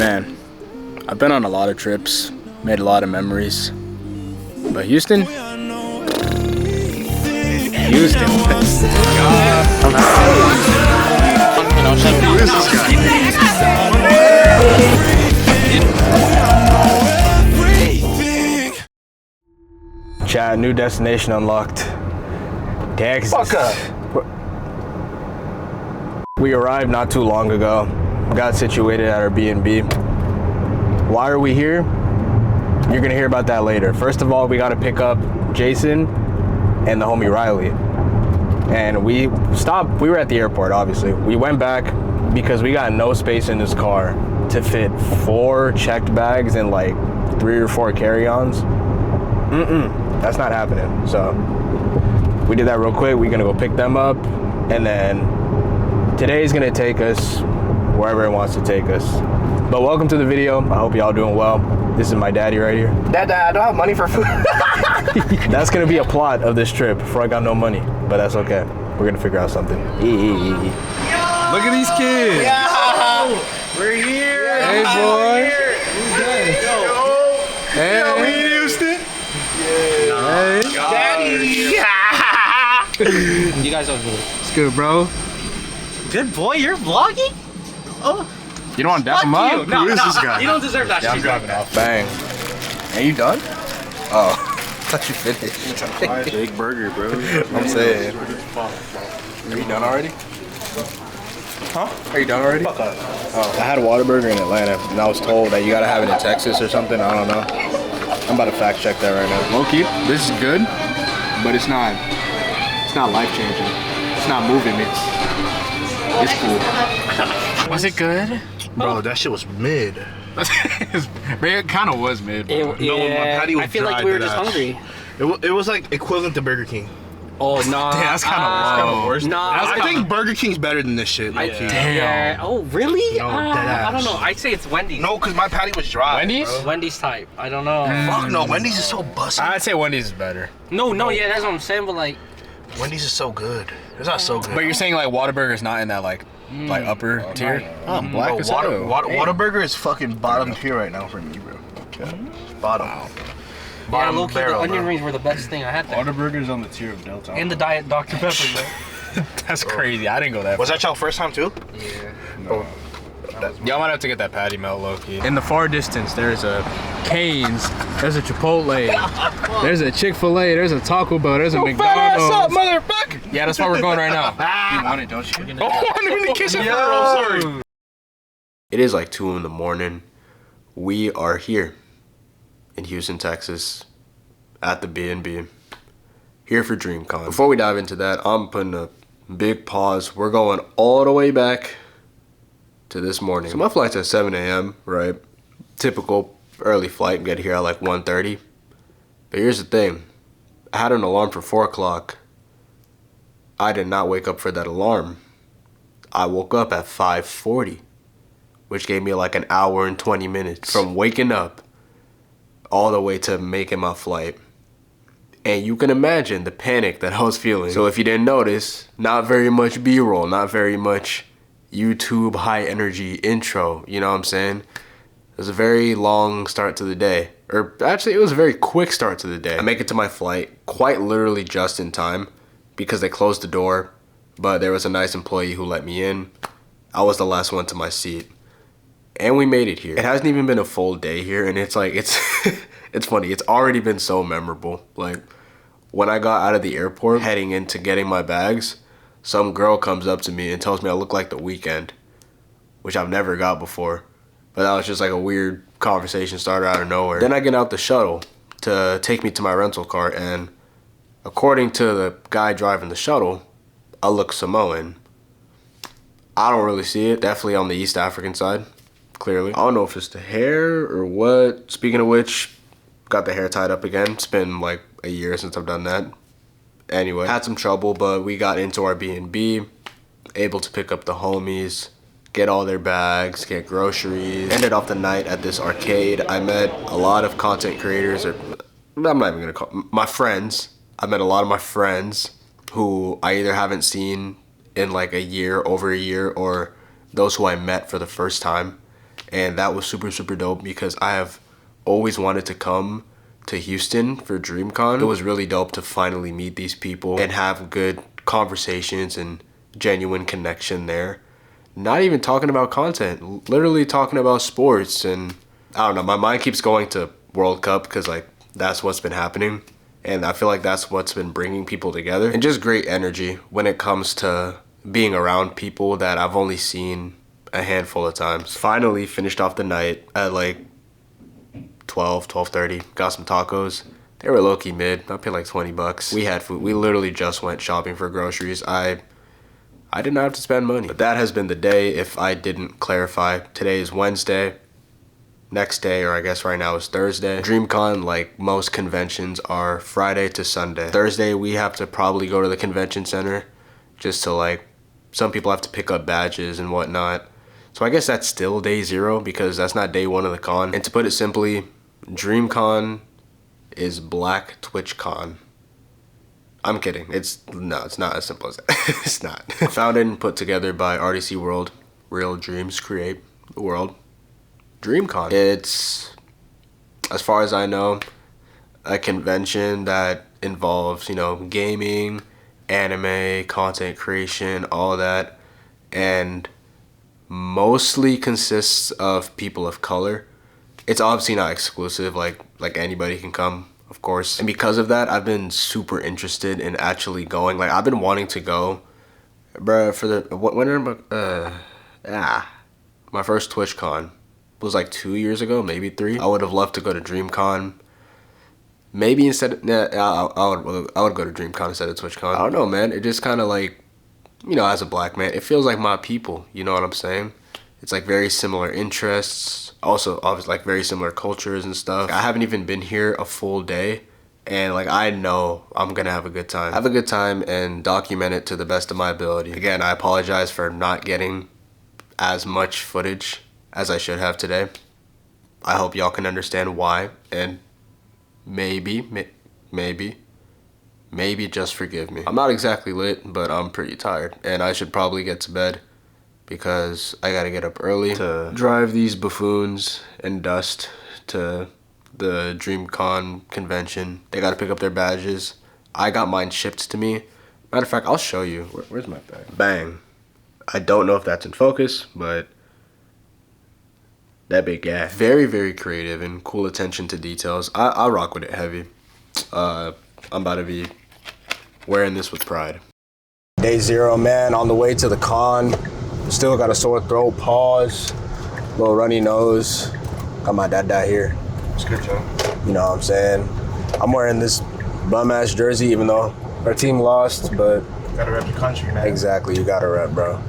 Man, I've been on a lot of trips, made a lot of memories, but Houston? Houston. Chat, new destination unlocked. Texas. Fuck up. We arrived not too long ago. Got situated at our B&B. Why are we here? You're gonna hear about that later. First of all, we gotta pick up Jason and the homie Riley. And we were at the airport, obviously. We went back because we got no space in this car to fit 4 checked bags and like 3 or 4 carry-ons. That's not happening. So we did that real quick. We're gonna go pick them up, and then today's gonna take us wherever it wants to take us. But welcome to the video. I hope y'all doing well. This is my daddy right here. Dad, I don't have money for food. That's gonna be a plot of this trip before I got no money, but that's okay. We're gonna figure out something. Look at these kids. Yeah. We're here. Hey, boy. Hey, we in Houston. Hey. Daddy. You guys are good. It's good, bro. Good boy, you're vlogging? Oh, You don't want to dap him up? no, Who is this guy? You don't deserve that shit. I'm driving off. Bang. Are you done? Oh, I thought you finished. Big burger, bro. I'm saying. Are you done already? Huh? Are you done already? Oh, I had a Whataburger in Atlanta, and I was told that you gotta have it in Texas or something. I don't know. I'm about to fact check that right now. Low key, this is good, but it's not life changing. It's not moving me. It's cool. Was it good? Bro, that shit was mid. It kind of was mid. No, my patty was I feel like dry we were to just that. hungry. It was like equivalent to Burger King. Oh, no. Damn, that's kind of worse. Nah. I think Burger King's better than this shit. low-key. Yeah. Oh, really? No, deadass. I don't know. I'd say it's Wendy's. No, because my patty was dry. Wendy's? bro. Wendy's type. I don't know. Fuck no, Wendy's is so busted. I'd say Wendy's is better. No, yeah, that's what I'm saying, but like... Wendy's is so good. It's not so good. But you're saying like Whataburger's not in that like upper tier? Oh, I'm black as hell. Whataburger is fucking bottom tier right now for me, bro. Okay. Bottom. Yeah, Bottom low-key, the barrel, onion bro. rings were the best thing I had there. Whataburger's on the tier of Delta. And the Diet Dr. Pepper, bro. That's crazy. I didn't go that Was that y'all first time too? Yeah. No. Y'all might have to get that patty melt low-key. In the far distance, there's a Cane's, there's a Chipotle, there's a Chick-fil-A, there's a Taco Bell, there's a McDonald's. Fat ass up, motherfucker! Yeah, that's why we're going right now. You want it, don't you? Oh, I'm in the kitchen for sorry. It is like 2 in the morning. We are here in Houston, Texas, at the B&B, here for DreamCon. Before we dive into that, I'm putting a big pause. We're going all the way back to this morning. So my flight's at 7 a.m., right? Typical early flight, get here at like 1:30. But here's the thing. I had an alarm for 4 o'clock. I did not wake up for that alarm. I woke up at 5:40, which gave me like an hour and 20 minutes from waking up all the way to making my flight. And you can imagine the panic that I was feeling. So if you didn't notice, not very much B-roll, not very much YouTube high energy intro, you know what I'm saying? It was a very long start to the day. Or actually, it was a very quick start to the day. I make it to my flight quite literally just in time because they closed the door, but there was a nice employee who let me in. I was the last one to my seat. And we made it here. It hasn't even been a full day here, and it's like, it's funny. It's already been so memorable. Like, when I got out of the airport, heading into getting my bags, some girl comes up to me and tells me I look like The Weeknd, which I've never got before. But that was just like a weird conversation started out of nowhere. Then I get out the shuttle to take me to my rental car, and according to the guy driving the shuttle, I look Samoan. I don't really see it. Definitely on the East African side, clearly. I don't know if it's the hair or what. Speaking of which, got the hair tied up again. It's been like a year since I've done that. Anyway, had some trouble, but we got into our B&B, able to pick up the homies, get all their bags, get groceries. Ended off the night at this arcade. I met a lot of content creators, or I'm not even gonna call my friends. I met a lot of my friends who I either haven't seen in like a year, over a year, or those who I met for the first time. and that was super, super dope because I have always wanted to come to Houston for DreamCon. It was really dope to finally meet these people and have good conversations and genuine connection there. Not even talking about content, literally talking about sports, and I don't know, my mind keeps going to World Cup because like that's what's been happening, and I feel like that's what's been bringing people together, and just great energy when it comes to being around people that I've only seen a handful of times. Finally finished off the night at like 12:30, got some tacos. They were low-key mid. I paid like 20 bucks. We had food. We literally just went shopping for groceries. I did not have to spend money. But that has been the day. If I didn't clarify, today is Wednesday. Next day, or I guess right now, is Thursday. DreamCon, like most conventions, are Friday to Sunday. Thursday, we have to probably go to the convention center just to like, some people have to pick up badges and whatnot. So I guess that's still day 0 because that's not day 1 of the con. And to put it simply, DreamCon is Black TwitchCon. I'm kidding. It's not as simple as that. It's not. Founded and put together by RDC World. Real dreams create the world. DreamCon. It's, as far as I know, a convention that involves, you know, gaming, anime, content creation, all that, and mostly consists of people of color. It's obviously not exclusive, like anybody can come, of course. And because of that, I've been super interested in actually going. Like, I've been wanting to go, bruh, for the, my first TwitchCon was like 2 years ago, maybe 3. I would have loved to go to DreamCon. Maybe instead of, I would go to DreamCon instead of TwitchCon. I don't know, man. It just kind of like, you know, as a black man, it feels like my people, you know what I'm saying? It's like very similar interests, also obviously like very similar cultures and stuff. I haven't even been here a full day, and like I know I'm gonna have a good time. Have a good time and document it to the best of my ability. Again, I apologize for not getting as much footage as I should have today. I hope y'all can understand why, and maybe just forgive me. I'm not exactly lit, but I'm pretty tired, and I should probably get to bed because I gotta get up early to drive these buffoons and dust to the DreamCon convention. They gotta pick up their badges. I got mine shipped to me. Matter of fact, I'll show you. Where's my bag? Bang. I don't know if that's in focus, but that big guy. Very, very creative and cool attention to details. I rock with it heavy. I'm about to be wearing this with pride. Day 0, man, on the way to the con. Still got a sore throat, pause, little runny nose. Got my dad here. It's good, Joe. You know what I'm saying? I'm wearing this bum-ass jersey even though our team lost, but... Gotta rep the country, man. Exactly, you gotta rep, bro.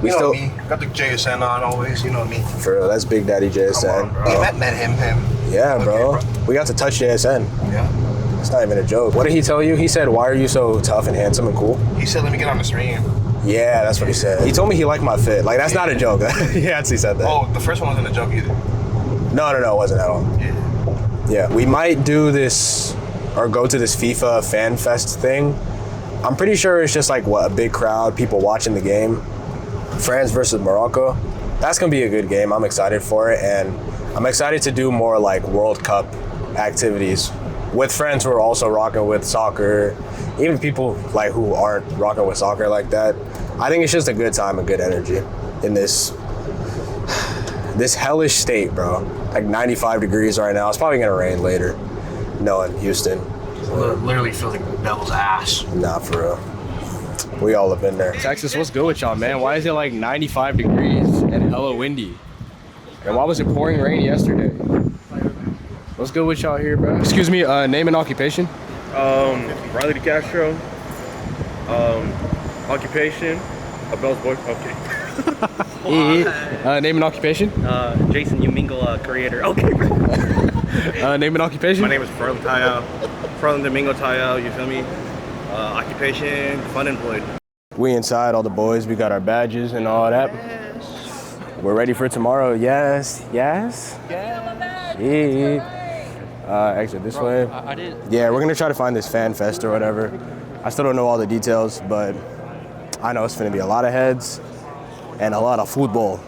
You know me. Got the JSN on always, you know me. For real, that's Big Daddy JSN. Come on, bro. You met him. Yeah, Okay, bro. We got to touch JSN. Yeah. It's not even a joke. What did he tell you? He said, why are you so tough and handsome and cool? He said, let me get on the stream. Yeah, that's what he said. He told me he liked my fit. Like, that's not a joke. He actually said that. Oh, the first one wasn't a joke either. No, it wasn't at all. Yeah. Yeah, we might do this or go to this FIFA Fan Fest thing. I'm pretty sure it's just like, what, a big crowd, people watching the game. France versus Morocco. That's gonna be a good game. I'm excited for it, and I'm excited to do more like World Cup activities with friends who are also rocking with soccer, even people like who aren't rocking with soccer like that. I think it's just a good time and good energy in this hellish state, bro. Like 95 degrees right now. It's probably gonna rain later. No, in Houston. Literally feels like the devil's ass. Nah, for real. We all have been there. Texas, what's good with y'all, man? Why is it like 95 degrees and hella windy? And why was it pouring rain yesterday? What's good with y'all here, bro? Excuse me, name and occupation? Riley DeCastro. Occupation. Abel's boy. Okay. Name and occupation? Jason, you mingle creator. Okay. Name and occupation? My name is Ferland Tayao. Ferland Domingo Tayao, you feel me? Occupation, fun employed. We inside, all the boys. We got our badges and all that. We're ready for tomorrow. Yes. Yeah. Exit this way. I did. Yeah, we're gonna try to find this fan fest or whatever. I still don't know all the details, but I know it's gonna be a lot of heads and a lot of football,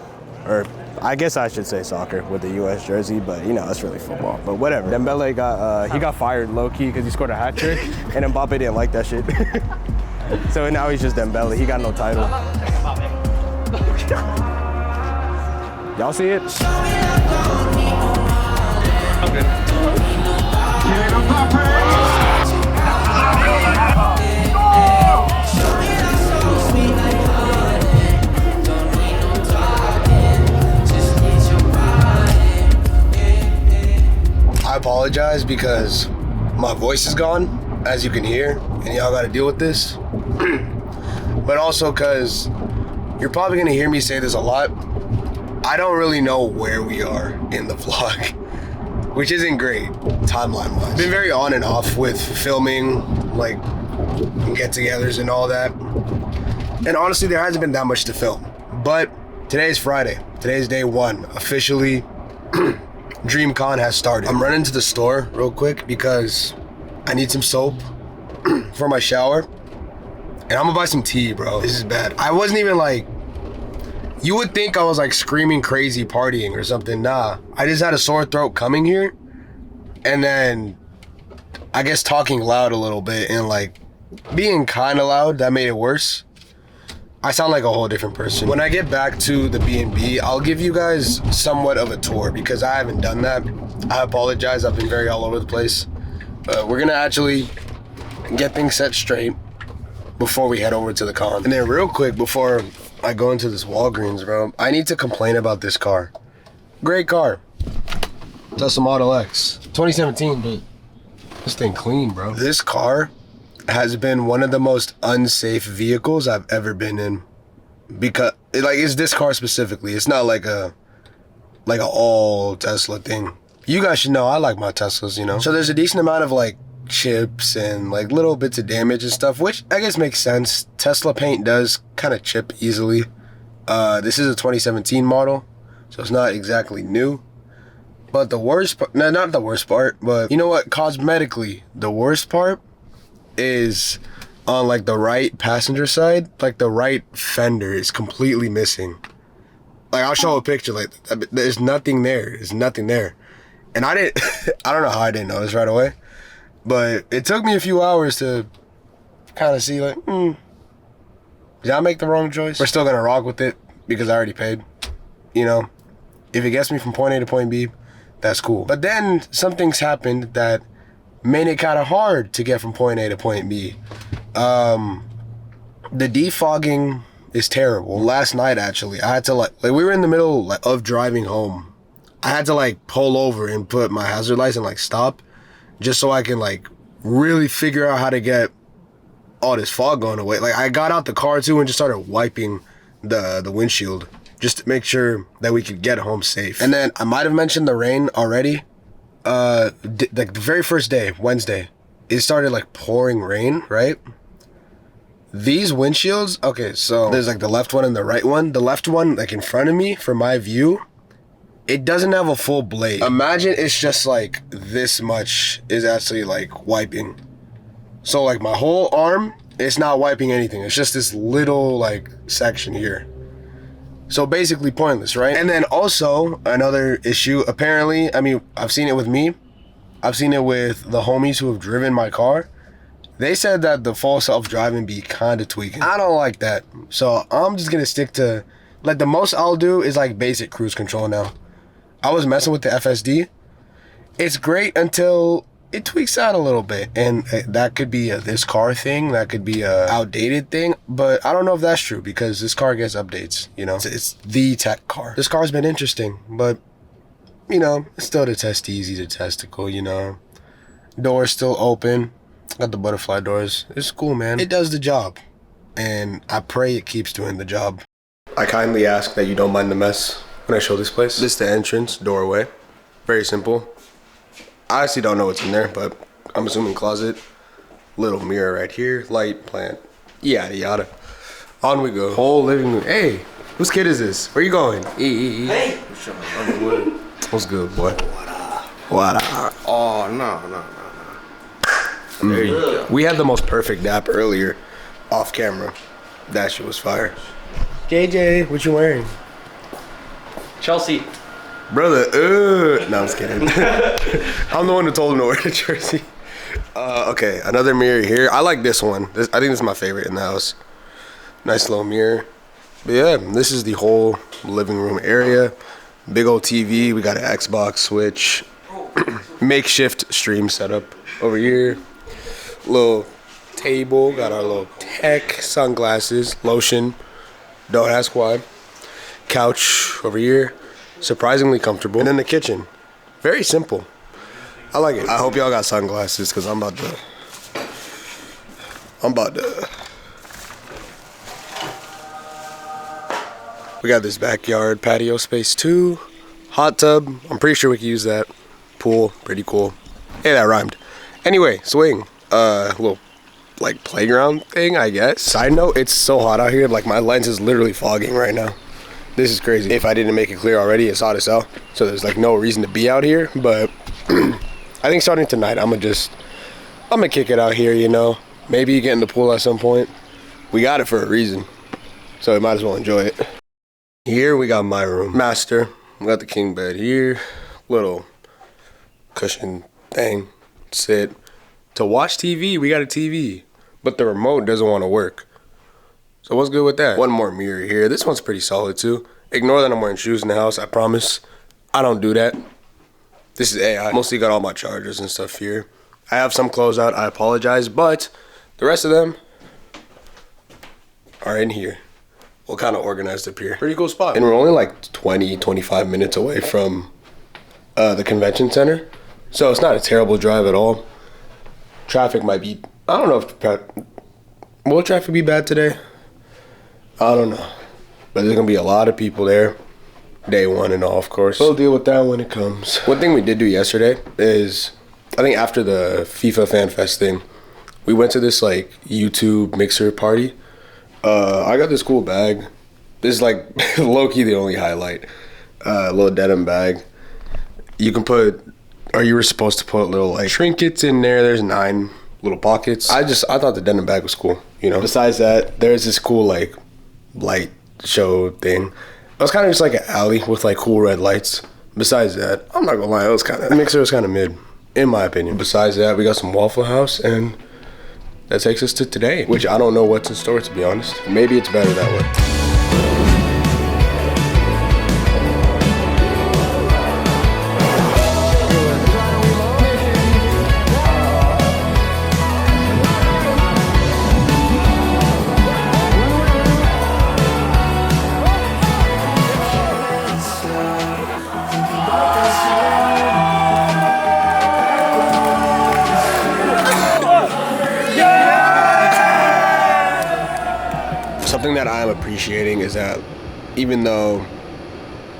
or I guess I should say soccer with the U.S. jersey, but you know, it's really football. But whatever. Dembele got fired low-key because he scored a hat trick, and Mbappe didn't like that shit. So now he's just Dembele. He got no title. Y'all see it? I apologize because my voice is gone, as you can hear, and y'all gotta deal with this. But also because you're probably gonna hear me say this a lot. I don't really know where we are in the vlog, which isn't great timeline-wise. Been very on and off with filming, like get-togethers and all that. And honestly, there hasn't been that much to film. But today's Friday. Today's day one. Officially, DreamCon has started. I'm running to the store real quick because I need some soap for my shower. And I'm gonna buy some tea, bro. This is bad. I wasn't even like, you would think I was like screaming crazy partying or something. Nah, I just had a sore throat coming here. And then I guess talking loud a little bit and like being kind of loud, that made it worse. I sound like a whole different person. When I get back to the B&B, I'll give you guys somewhat of a tour because I haven't done that. I apologize, I've been very all over the place. We're gonna actually get things set straight before we head over to the con. And then real quick, before I go into this Walgreens, bro, I need to complain about this car. Great car. Tesla Model X. 2017, but this thing clean, bro. This car has been one of the most unsafe vehicles I've ever been in, because it's this car specifically. It's not like a all Tesla thing. You guys should know I like my Teslas, you know. So there's a decent amount of like chips and like little bits of damage and stuff, which I guess makes sense. Tesla paint does kind of chip easily. This is a 2017 model, so it's not exactly new. But the worst part, no, not the worst part, but you know what? Cosmetically, the worst part is on like the right passenger side, like the right fender is completely missing. Like I'll show a picture, like there's nothing there. There's nothing there. And I don't know how I didn't notice right away, but it took me a few hours to kind of see like, did I make the wrong choice? We're still gonna rock with it because I already paid, you know. If it gets me from point A to point B, that's cool. But then some things happened that made it kind of hard to get from point A to point B. The defogging is terrible. Last night, actually, I had to like we were in the middle of driving home. I had to like pull over and put my hazard lights and like stop, just so I can like really figure out how to get all this fog going away. Like I got out the car too and just started wiping the windshield just to make sure that we could get home safe. And then I might have mentioned the rain already. Like the very first day, Wednesday, it started like pouring rain, right? These windshields, okay, so there's like the left one and the right one. The left one, like in front of me, from my view, it doesn't have a full blade. Imagine it's just like this much is actually like wiping. So like my whole arm, it's not wiping anything. It's just this little like section here. So basically pointless, right? And then also another issue, apparently, I mean, I've seen it with me. I've seen it with the homies who have driven my car. They said that the full self-driving be kind of tweaking. I don't like that. So I'm just gonna stick to, like the most I'll do is like basic cruise control now. I was messing with the FSD. It's great until it tweaks out a little bit. And that could be this car thing, that could be a outdated thing, but I don't know if that's true because this car gets updates, you know? It's the tech car. This car's been interesting, but you know, it's still the testy, the testicle, you know? Door's still open. Got the butterfly doors. It's cool, man. It does the job. And I pray it keeps doing the job. I kindly ask that you don't mind the mess when I show this place. This is the entrance, doorway. Very simple. I honestly don't know what's in there, but I'm assuming closet. Little mirror right here. Light, plant. Yada, yada. On we go. Whole living room. Hey, whose kid is this? Where you going? Hey. What's good, boy? What up? Oh, no. There you go. We had the most perfect nap earlier, off camera. That shit was fire. JJ, what you wearing? Chelsea. Brother, no, I'm just kidding. I'm the one who told him to wear the jersey. Okay, another mirror here. I like this one. I think this is my favorite in the house. Nice little mirror. But yeah, this is the whole living room area. Big old TV. We got an Xbox, Switch. Makeshift stream setup over here. Little table. Got our little tech, sunglasses, lotion. Don't ask why. Couch over here. Surprisingly comfortable. And then the kitchen. Very simple. I like it. I hope y'all got sunglasses because I'm about to. We got this backyard patio space too. Hot tub. I'm pretty sure we can use that. Pool. Pretty cool. Hey, that rhymed. Anyway, swing. Little like playground thing, I guess. Side note, it's so hot out here. Like my lens is literally fogging right now. This is crazy. If I didn't make it clear already, it's hot as hell. So there's like no reason to be out here. But I think starting tonight, I'm gonna kick it out here, you know. Maybe get in the pool at some point. We got it for a reason. So we might as well enjoy it. Here we got my room. Master. We got the king bed here. Little cushion thing. Sit. To watch TV, we got a TV. But the remote doesn't want to work. So what's good with that? One more mirror here. This one's pretty solid too. Ignore that I'm wearing shoes in the house, I promise. I don't do that. This is AI. Mostly got all my chargers and stuff here. I have some clothes out, I apologize, but the rest of them are in here. We'll kind of organized up here. Pretty cool spot. And we're only like 20, 25 minutes away from the convention center. So it's not a terrible drive at all. Traffic might be, I don't know if, will traffic be bad today? I don't know. But there's gonna be a lot of people there. Day one and all, of course. We'll deal with that when it comes. One thing we did do yesterday is, I think after the FIFA Fan Fest thing, we went to this like YouTube mixer party. I got this cool bag. This is like low-key the only highlight. A little denim bag. You can put, or you were supposed to put little like trinkets in there. There's 9 little pockets. I thought the denim bag was cool, you know. Besides that, there's this cool like light show thing. It was kind of just like an alley with like cool red lights. Besides that, I'm not gonna lie, the mixer was kind of mid, in my opinion. Besides that, we got some Waffle House, and that takes us to today, which I don't know what's in store, to be honest. Maybe it's better that way. Something that I'm appreciating is that even though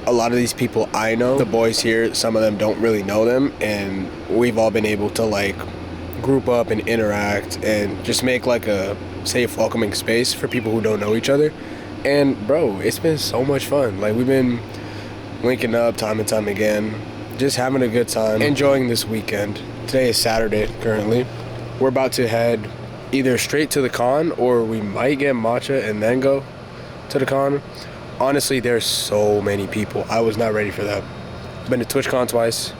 a lot of these people I know, the boys here, some of them don't really know them, and we've all been able to like group up and interact and just make like a safe, welcoming space for people who don't know each other. And bro, it's been so much fun. Like we've been linking up time and time again, just having a good time, enjoying this weekend. Today is Saturday currently. We're about to head either straight to the con, or we might get matcha and then go to the con. Honestly, there's so many people. I was not ready for that. Been to TwitchCon twice.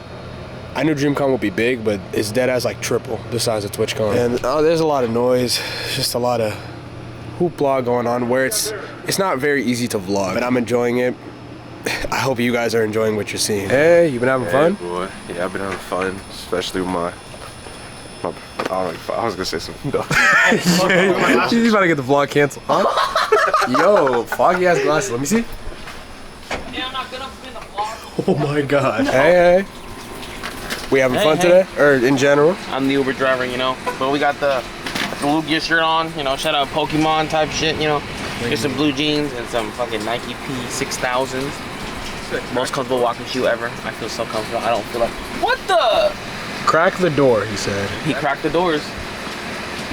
I knew DreamCon would be big, but it's dead as like triple the size of TwitchCon. And there's a lot of noise, just a lot of hoopla going on where it's not very easy to vlog, but I'm enjoying it. I hope you guys are enjoying what you're seeing. Hey, you been having fun? Boy. Yeah, I've been having fun, especially with my I was gonna say something dumb. He's about to get the vlog canceled, huh? Yo, foggy ass glasses. Let me see. Yeah, I'm not gonna spin the vlog. Oh my god. Hey. We having fun today? Or in general? I'm the Uber driver, you know. But we got the Lugia shirt on, you know, shout out Pokemon type shit, you know. Here's some blue jeans and some fucking Nike P6000s. Most comfortable walking shoe ever. I feel so comfortable. I don't feel like, what the? Crack the door, he said. He cracked the doors.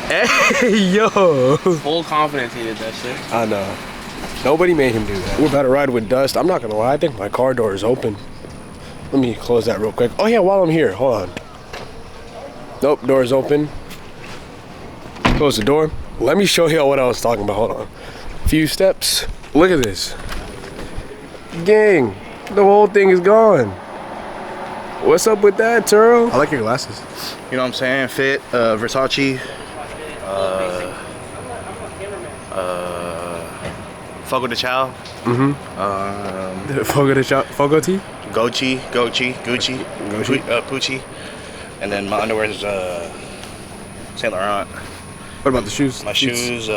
Hey, yo. Full confidence he did that shit. I know. Nobody made him do that. We're about to ride with Dust. I'm not gonna lie, I think my car door is open. Let me close that real quick. Oh yeah, while I'm here, hold on. Nope, door is open. Close the door. Let me show you what I was talking about, hold on. Few steps. Look at this. Gang. The whole thing is gone. What's up with that, Turo? I like your glasses. You know what I'm saying? Fit, Versace, Fogo de Chao. Fogo tea? Gucci, Pucci, and then my underwear is Saint Laurent. What about the shoes? My shoes,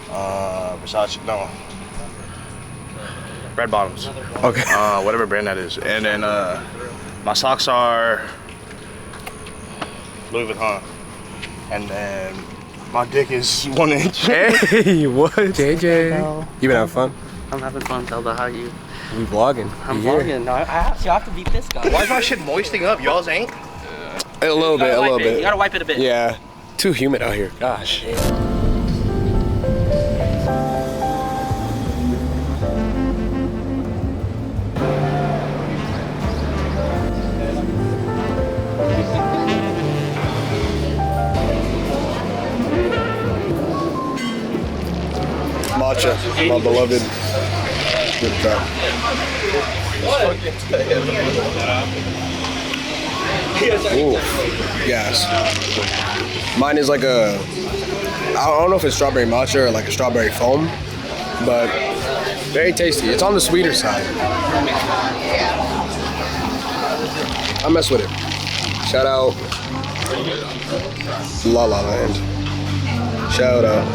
Versace, no, Red Bottoms. Okay. Whatever brand that is, and then my socks are Louis Vuitton, and then my dick is 1 inch. Hey, what? JJ. You been having fun? I'm having fun, Zelda. How are you? We vlogging. I'm vlogging. No, I have to beat this guy. Why is my shit moisting up? Y'all's ain't? A little bit, a little bit. You gotta wipe it a bit. Yeah. Too humid out here. Gosh. Matcha, my beloved. Good try. Ooh, yes. Mine is like a, I don't know if it's strawberry matcha or like a strawberry foam, but very tasty. It's on the sweeter side. I mess with it. Shout out La La Land. Shout out.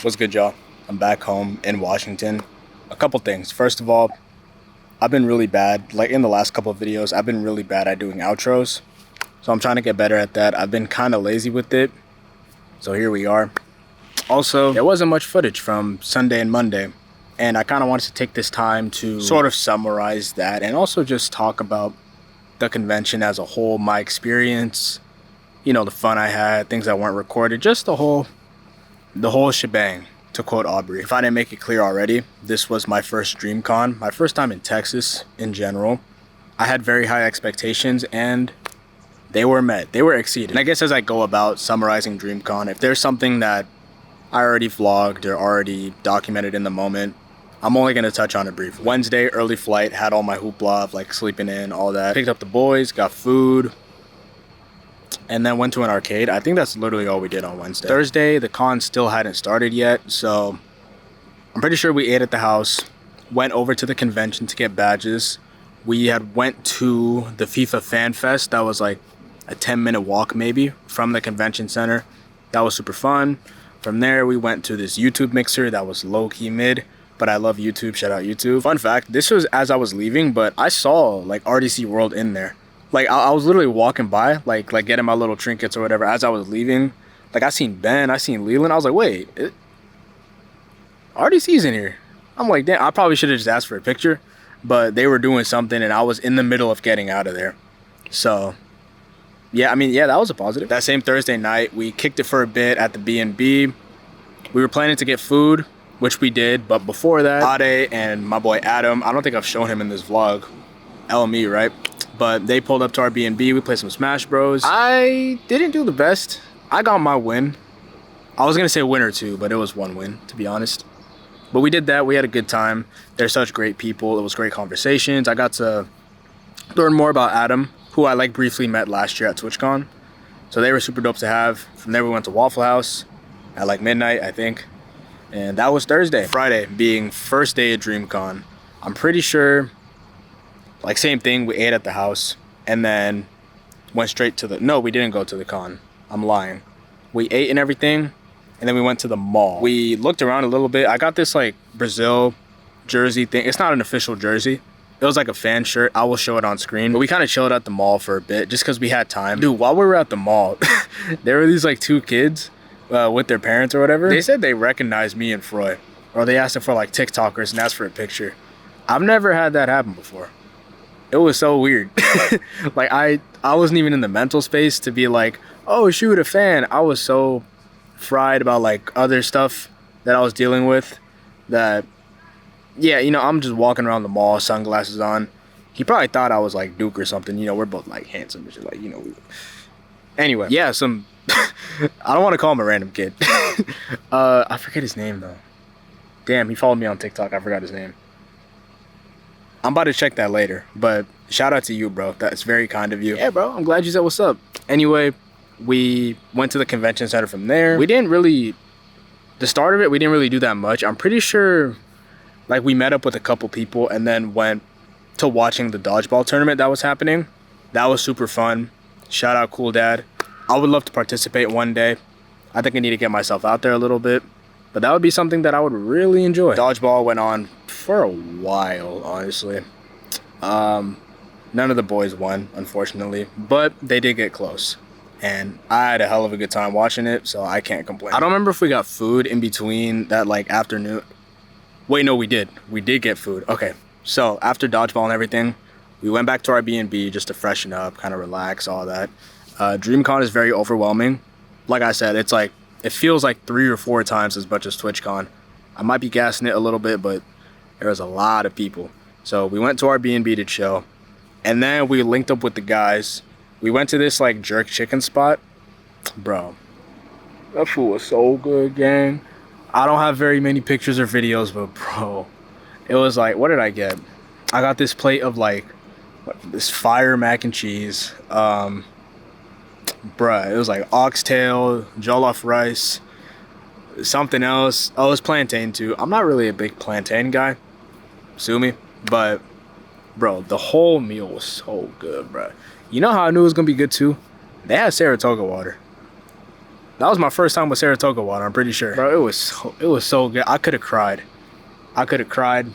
What's good, y'all? I'm back home in Washington. A couple things. First of all, I've been really bad. Like in the last couple of videos, I've been really bad at doing outros. So I'm trying to get better at that. I've been kind of lazy with it. So here we are. Also, there wasn't much footage from Sunday and Monday. And I kind of wanted to take this time to sort of summarize that and also just talk about the convention as a whole, my experience, you know, the fun I had, things that weren't recorded, just the whole shebang, to quote Aubrey. If I didn't make it clear already, this was my first DreamCon, my first time in Texas in general. I had very high expectations and they were met, they were exceeded. And I guess as I go about summarizing DreamCon, if there's something that I already vlogged or already documented in the moment, I'm only gonna touch on it briefly. Wednesday, early flight, had all my hoopla of like sleeping in, all that. Picked up the boys, got food, and then went to an arcade. I think that's literally all we did on Wednesday. Thursday, the con still hadn't started yet, so I'm pretty sure we ate at the house, went over to the convention to get badges. We had went to the FIFA Fan Fest. That was like a 10-minute walk maybe from the convention center. That was super fun. From there, we went to this YouTube mixer that was low-key mid, but I love YouTube, shout out YouTube. Fun fact, this was as I was leaving, but I saw like RDC World in there. Like I was literally walking by, like getting my little trinkets or whatever as I was leaving. Like I seen Ben, I seen Leland. I was like, wait, RDC's in here. I'm like, damn, I probably should have just asked for a picture, but they were doing something and I was in the middle of getting out of there. So yeah, I mean, yeah, that was a positive. That same Thursday night, we kicked it for a bit at the B&B. We were planning to get food, which we did, but before that, Ade and my boy Adam, I don't think I've shown him in this vlog, LME, right? But they pulled up to our B&B, we played some Smash Bros. I didn't do the best. I got my win. I was gonna say win or two, but it was one win, to be honest. But we did that, we had a good time. They're such great people, it was great conversations. I got to learn more about Adam, who I like briefly met last year at TwitchCon. So they were super dope to have. From there we went to Waffle House at like midnight, I think. And that was Thursday. Friday being first day of DreamCon. I'm pretty sure, like same thing, we ate at the house and then went straight to the, no, we didn't go to the con. I'm lying. We ate and everything and then we went to the mall. We looked around a little bit. I got this like Brazil jersey thing. It's not an official jersey. It was like a fan shirt. I will show it on screen. But we kind of chilled at the mall for a bit just because we had time. Dude, while we were at the mall, there were these like 2 kids with their parents or whatever. They said they recognized me and Froy. Or they asked them for like TikTokers and asked for a picture. I've never had that happen before. It was so weird. Like I wasn't even in the mental space to be like, oh shoot, a fan. I was so fried about like other stuff that I was dealing with that, yeah, you know, I'm just walking around the mall, sunglasses on. He probably thought I was like Duke or something. You know, we're both like handsome and shit, like, you know. Anyway, yeah, I don't want to call him a random kid. I forget his name though. Damn, he followed me on TikTok. I forgot his name. I'm about to check that later, but shout out to you, bro. That's very kind of you. Yeah, bro, I'm glad you said what's up. Anyway, we went to the convention center from there. The start of it, we didn't really do that much. I'm pretty sure, like, we met up with a couple people and then went to watching the dodgeball tournament that was happening. That was super fun. Shout out Cool Dad. I would love to participate one day. I think I need to get myself out there a little bit, but that would be something that I would really enjoy. Dodgeball went on for a while, honestly. None of the boys won, unfortunately, but they did get close. And I had a hell of a good time watching it, so I can't complain. I don't remember if we got food in between that like afternoon. Wait, no, we did. We did get food. Okay, so after dodgeball and everything, we went back to our B&B just to freshen up, kind of relax, all that. DreamCon is very overwhelming. Like I said, it's like, it feels like 3 or 4 times as much as TwitchCon. I might be gassing it a little bit, but there was a lot of people. So we went to our B&B to chill, and then we linked up with the guys. We went to this like jerk chicken spot. Bro, that food was so good, gang. I don't have very many pictures or videos, but bro, it was like, what did I get? I got this plate of like this fire mac and cheese. Bruh, it was like oxtail, jollof rice, something else. Oh, it was plantain too. I'm not really a big plantain guy, sue me, but bro, the whole meal was so good, bro. You know how I knew it was gonna be good too? They had Saratoga water. That was my first time with Saratoga water, I'm pretty sure. Bro, it was so good. I could have cried. I could have cried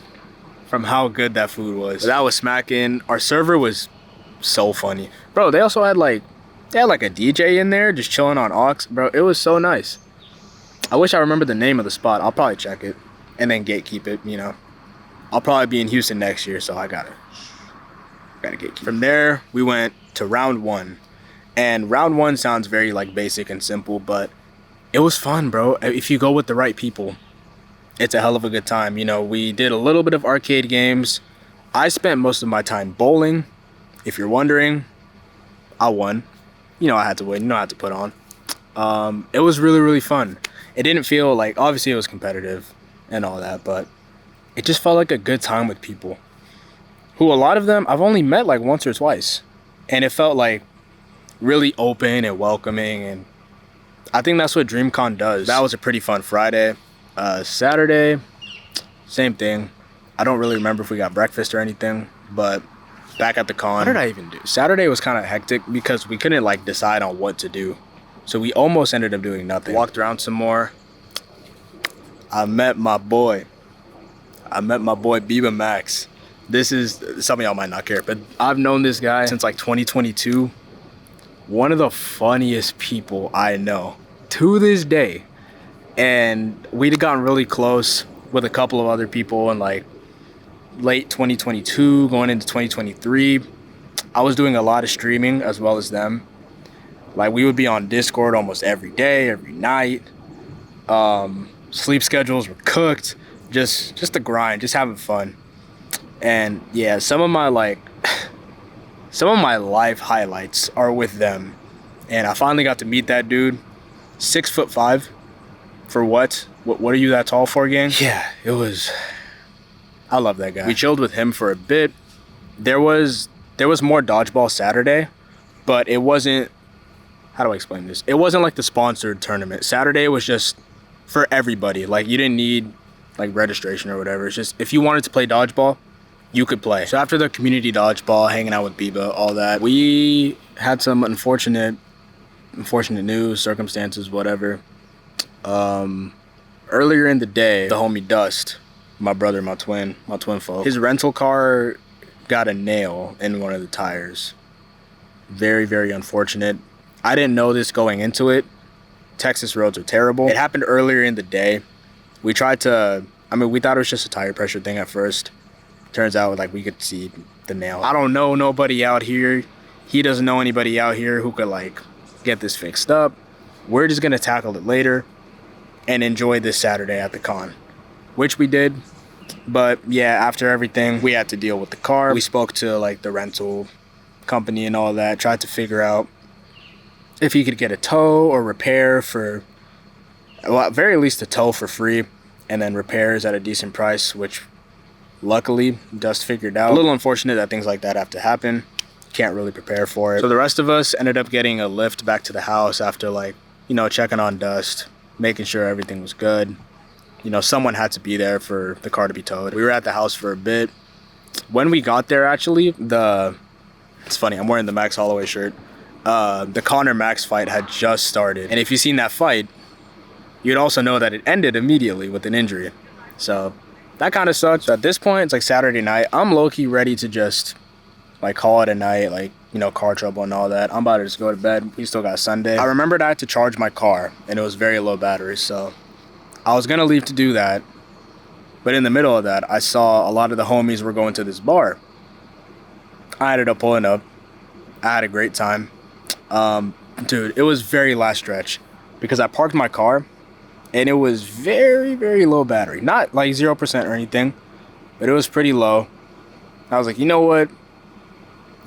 from how good that food was. That was smacking. Our server was so funny. Bro, they also had like a DJ in there just chilling on aux. Bro, it was so nice. I wish I remember the name of the spot. I'll probably check it and then gatekeep it, you know. I'll probably be in Houston next year, so I gotta gatekeep. From there, we went to round 1. And round 1 sounds very like basic and simple, but it was fun, bro. If you go with the right people, it's a hell of a good time. You know, we did a little bit of arcade games. I spent most of my time bowling. If you're wondering, I won. You know I had to win. You know I had to put on. It was really, really fun. It didn't feel like, obviously it was competitive and all that, but it just felt like a good time with people who, a lot of them I've only met like once or twice, and it felt like really open and welcoming, and I think that's what DreamCon does. That was a pretty fun Friday. Saturday, same thing. I don't really remember if we got breakfast or anything, but back at the con. What did I even do? Saturday was kind of hectic because we couldn't like decide on what to do, so we almost ended up doing nothing. Walked around some more. I met my boy Biba Max. This is, some of y'all might not care, but I've known this guy since like 2022. One of the funniest people I know to this day. And we'd gotten really close with a couple of other people in like late 2022, going into 2023. I was doing a lot of streaming as well as them. Like, we would be on Discord almost every day, every night. Sleep schedules were cooked. Just the grind, just having fun. And yeah, some of my life highlights are with them. And I finally got to meet that dude. 6'5". For what are you that tall for, gang? Yeah, it was, I love that guy. We chilled with him for a bit. There was more dodgeball Saturday, but it wasn't, how do I explain this? It wasn't like the sponsored tournament. Saturday was just for everybody. Like, you didn't need like registration or whatever. It's just, if you wanted to play dodgeball, you could play. So after the community dodgeball, hanging out with Biba, all that, we had some unfortunate news, circumstances, whatever. Earlier in the day, the homie Dust, my brother, my twin folk. His rental car got a nail in one of the tires. Very, very unfortunate. I didn't know this going into it. Texas roads are terrible. It happened earlier in the day. We tried to, I mean, we thought it was just a tire pressure thing at first. Turns out like we could see the nail. I don't know nobody out here. He doesn't know anybody out here who could like get this fixed up. We're just gonna tackle it later and enjoy this Saturday at the con, which we did. But yeah, after everything, we had to deal with the car. We spoke to like the rental company and all that, tried to figure out if he could get a tow or repair for, well, at very least a tow for free, and then repairs at a decent price, which luckily Dust figured out. A little unfortunate that things like that have to happen. Can't really prepare for it. So the rest of us ended up getting a lift back to the house after like, you know, checking on Dust, making sure everything was good. You know, someone had to be there for the car to be towed. We were at the house for a bit. When we got there, actually, it's funny, I'm wearing the Max Holloway shirt. The Conor Max fight had just started. And if you've seen that fight, you'd also know that it ended immediately with an injury. So that kind of sucks. So at this point, it's like Saturday night. I'm low-key ready to just like call it a night, like, you know, car trouble and all that. I'm about to just go to bed. We still got Sunday. I remembered I had to charge my car and it was very low battery. So I was gonna leave to do that. But in the middle of that, I saw a lot of the homies were going to this bar. I ended up pulling up. I had a great time. Dude, it was very last stretch because I parked my car and it was very, very low battery. Not like 0% or anything, but it was pretty low. I was like, you know what?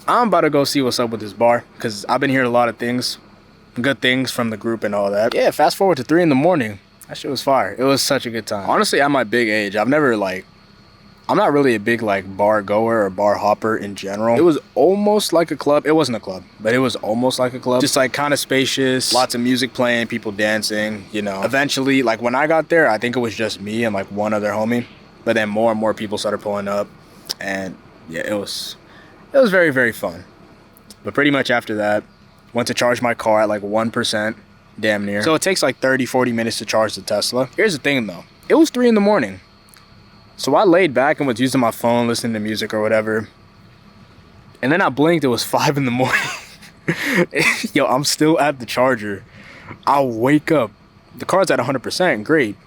I'm about to go see what's up with this bar because I've been hearing a lot of things, good things from the group and all that. Yeah, fast forward to 3 in the morning. That shit was fire. It was such a good time. Honestly, at my big age, I'm not really a big like bar goer or bar hopper in general. It was almost like a club. It wasn't a club, but it was almost like a club. Just like kind of spacious, lots of music playing, people dancing, you know. Eventually, like when I got there, I think it was just me and like one other homie, but then more and more people started pulling up, and yeah, it was very, very fun. But pretty much after that, went to charge my car at like 1%, damn near. So it takes like 30-40 minutes to charge the Tesla. Here's the thing though, it was 3 in the morning. So I laid back and was using my phone, listening to music or whatever. And then I blinked, it was 5 in the morning. Yo, I'm still at the charger. I wake up. The car's at 100%, great.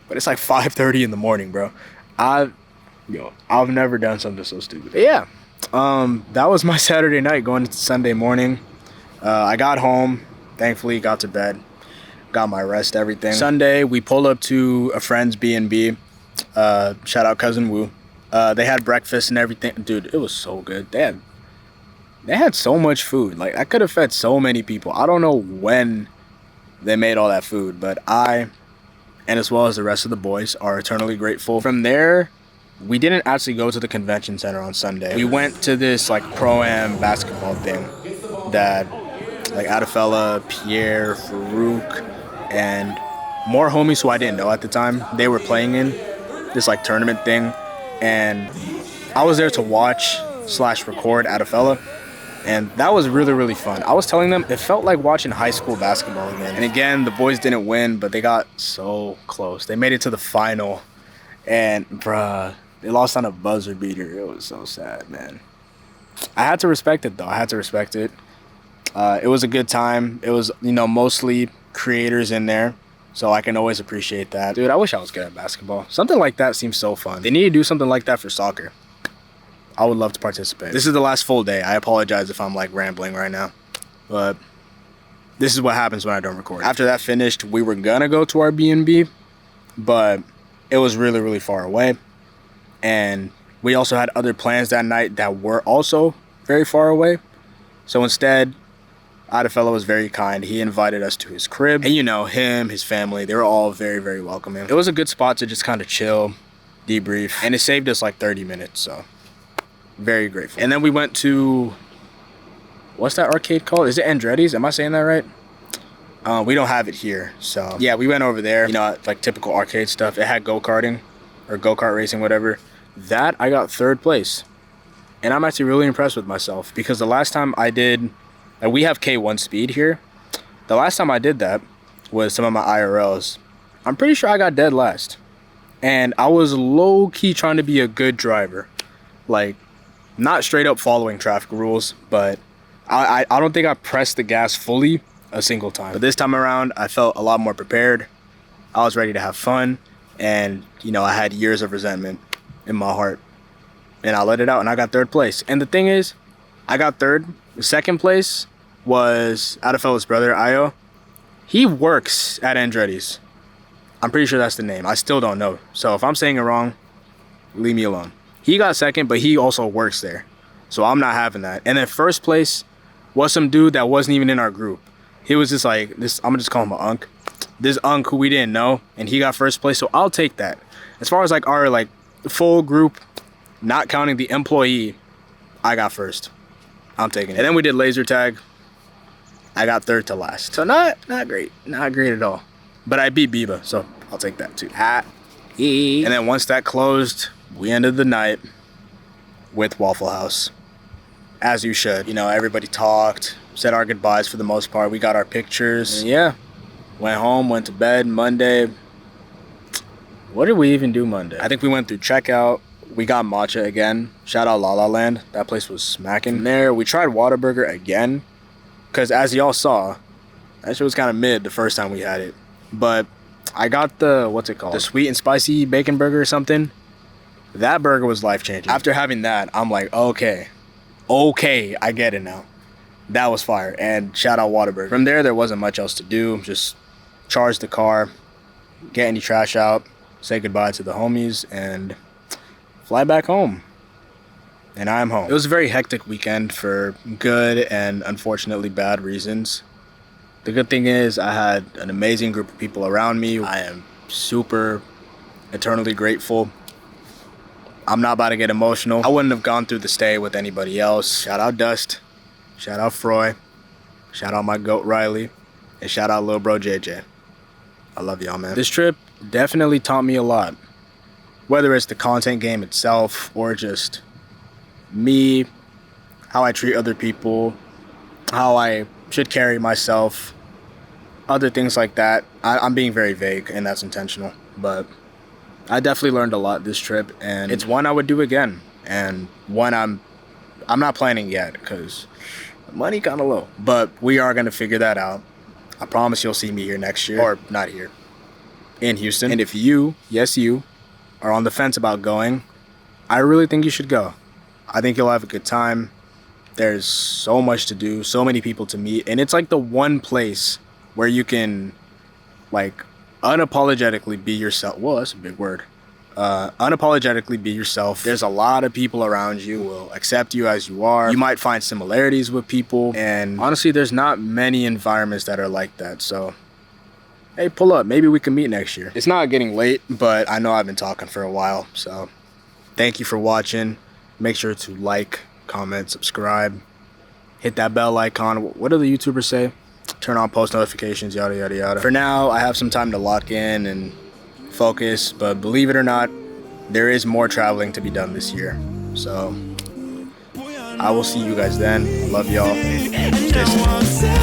But it's like 5:30 in the morning, bro. I've never done something so stupid. But yeah, that was my Saturday night going into Sunday morning. I got home, thankfully got to bed, got my rest, everything. Sunday, we pulled up to a friend's B&B. Shout out Cousin Wu. They had breakfast and everything. Dude, it was so good. They had so much food. Like, I could have fed so many people. I don't know when they made all that food, but I, and as well as the rest of the boys, are eternally grateful. From there, we didn't actually go to the convention center on Sunday. We went to this like pro-am basketball thing that like Adafella, Pierre, Farouk, and more homies who I didn't know at the time, they were playing in this like tournament thing, and I was there to watch / record Adafella, and that was really, really fun. I was telling them it felt like watching high school basketball again. And again, the boys didn't win, but they got so close. They made it to the final, and bruh, they lost on a buzzer beater. It was so sad, man. I had to respect it though. I had to respect it. It was a good time. It was, you know, mostly creators in there, so I can always appreciate that. Dude, I wish I was good at basketball. Something like that seems so fun. They need to do something like that for soccer. I would love to participate. This is the last full day. I apologize if I'm like rambling right now, but this is what happens when I don't record. After that finished, we were gonna go to our B&B, but it was really, really far away. And we also had other plans that night that were also very far away. So instead, Adafella was very kind. He invited us to his crib. And you know, him, his family, they were all very, very welcoming. It was a good spot to just kind of chill, debrief. And it saved us like 30 minutes, so very grateful. And then we went to, what's that arcade called? Is it Andretti's? Am I saying that right? We don't have it here, so yeah, we went over there. You know, like typical arcade stuff. It had go-karting or go-kart racing, whatever. That, I got 3rd place. And I'm actually really impressed with myself because the last time I did, and we have K1 speed here. The last time I did that was some of my IRLs. I'm pretty sure I got dead last. And I was low-key trying to be a good driver. Like, not straight up following traffic rules, but I don't think I pressed the gas fully a single time. But this time around, I felt a lot more prepared. I was ready to have fun. And, you know, I had years of resentment in my heart. And I let it out, and I got 3rd place. And the thing is, I got 3rd. The 2nd place was Adafella's brother, Ayo. He works at Andretti's. I'm pretty sure that's the name. I still don't know. So if I'm saying it wrong, leave me alone. He got 2nd, but he also works there. So I'm not having that. And then 1st place was some dude that wasn't even in our group. He was just like, this. I'm gonna just call him an unk. This unk who we didn't know, and he got 1st place, so I'll take that. As far as like our like full group, not counting the employee, I got 1st. I'm taking it. And then we did laser tag. I got 3rd to last. So not great. Not great at all. But I beat Biba, so I'll take that too. And then once that closed, we ended the night with Waffle House. As you should. You know, everybody talked, said our goodbyes for the most part. We got our pictures. And yeah, went home, went to bed. Monday, what did we even do Monday? I think we went through checkout. We got matcha again. Shout out La La Land. That place was smacking. From there, we tried Whataburger again. Because as y'all saw, that shit was kind of mid the first time we had it. But I got the, what's it called? The sweet and spicy bacon burger or something. That burger was life-changing. After having that, I'm like, okay, I get it now. That was fire. And shout out Whataburger. From there wasn't much else to do. Just charge the car, get any trash out, say goodbye to the homies, and fly back home. And I'm home. It was a very hectic weekend for good and unfortunately bad reasons. The good thing is I had an amazing group of people around me. I am super eternally grateful. I'm not about to get emotional. I wouldn't have gone through the stay with anybody else. Shout out Dust. Shout out Froy. Shout out my goat Riley. And shout out little bro JJ. I love y'all, man. This trip definitely taught me a lot. Whether it's the content game itself or just me, how I treat other people, how I should carry myself, other things like that. I'm being very vague, and that's intentional, but I definitely learned a lot this trip, and it's one I would do again, and one I'm not planning yet because money kind of low, but we are going to figure that out. I promise you'll see me here next year, or not here, in Houston. And if you, yes you, are on the fence about going, I really think you should go. I think you'll have a good time. There's so much to do, so many people to meet, and it's like the one place where you can like unapologetically be yourself. Whoa, that's a big word. Unapologetically be yourself. There's a lot of people around you who will accept you as you are. You might find similarities with people, and honestly, there's not many environments that are like that. So, hey, pull up. Maybe we can meet next year. It's not getting late, but I know I've been talking for a while. So, thank you for watching. Make sure to like, comment, subscribe, hit that bell icon. What do the YouTubers say? Turn on post notifications, yada, yada, yada. For now, I have some time to lock in and focus, but believe it or not, there is more traveling to be done this year. So I will see you guys then. Love y'all. Stay safe.